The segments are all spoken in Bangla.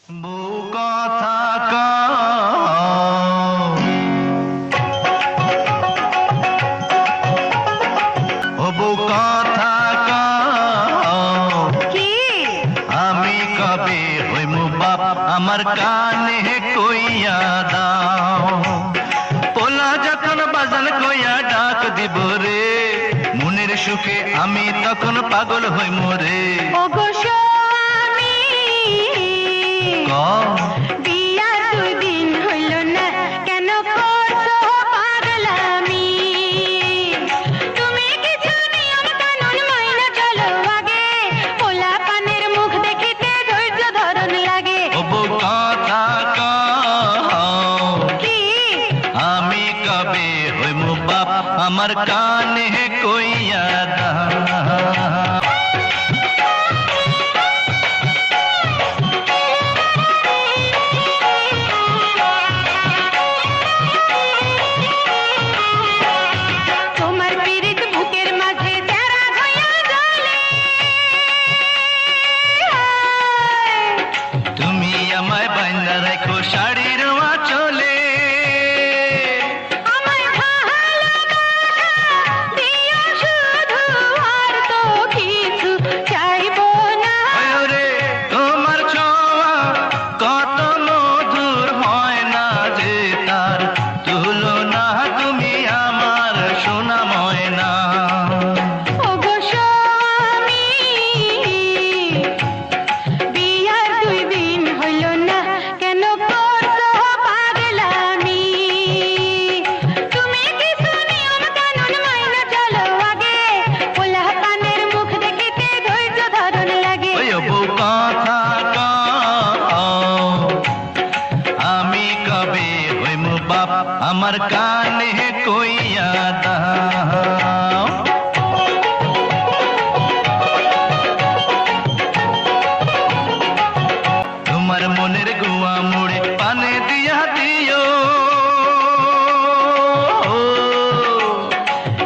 বউ কথা কও, ও বউ কথা কও, কি আমি কবে হইমু বাপ আমার কানে কইয়া দাও। পোলা যখন বাজান কইয়া ডাক দিব রে, মনের সুখে আমি তখন পাগল হইমু রে। ওগো স্বামী, কও বিয়ার 2 দিন হইল না, কেন করছো পাগলামি? তুমি কিছু নিয়ম কানুন মাইনা চলো আগে, পোলা পানের মুখ দেখিতে ধৈর্য ধরন লাগে। ও বউ কথা কও, কি আমি কবে হইমু বাপ আমার কানে কইয়া দাও। তোমার পীড়িত বুকের মাঝে যারা হইয়া জ্বলে, তুমি আমায় বাইন্দা রাখো শাড়ির আঁচলে, আমায় ভালোবাসা দিও শুধু, আর তো কিছু চাইবো না। ওরে তোমার ছোঁয়া কত মধুর হয় না যে তার তুলনা, তুমি আমার সোনা ময়না। ওগো স্বামী, বিয়ার 2 দিন হইল না, কেন করছো পাগলামি? তুমি কিছু নিয়ম কানুন মাইনা চলো আগে, পোলা পানের মুখ দেখিতে ধৈর্য ধরন লাগে। ওই বউ কথা কও, আমি কবে হইমু বাপ আমার কানে কইয়া দাও। তোমার মনের গুয়া মুড়ে পানে দিয়া দিও,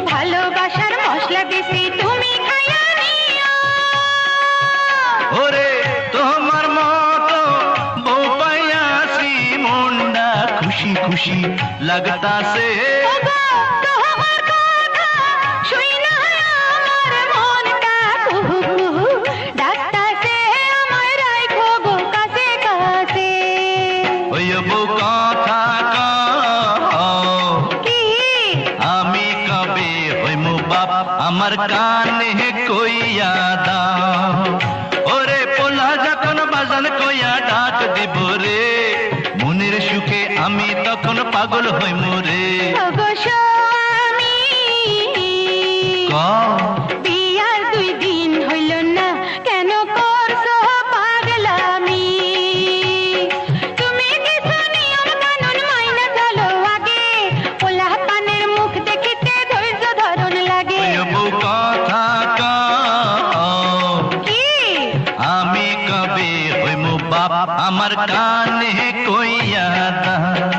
ভালোবাসার মশলা দিছি তুমি খাইয়া নিও। ওরে তোমার মতো বউ পাইয়াছি, মনটা খুশি খুশি লাগতাছে। ওগো তোমার কথা শুইনা আমার মনটা কুহু কুহু ডাকতাছে, আমায় রাইখো গো কাছে কাছে। ওই বউ কথা কও, কি আমি কবে হইমু বাপ আমার কানে কইয়া দাও। ওরে পোলা যখন বাজান কইয়া ডাক দিব রে, মনের সুখে আমি তখন পাগল হইমু রে। ওগো স্বামী, কও বিয়ার 2 দিন হইল না, কেন করছো পাগলামি? তুমি কিছু নিয়ম কানুন মাইনা চলো আগে, পোলা পানের মুখ দেখিতে ধৈর্য ধরন লাগে। ওই বউ কথা কও, কি আমি কবে হইমু বাপ আমার কানে কইয়া দাও।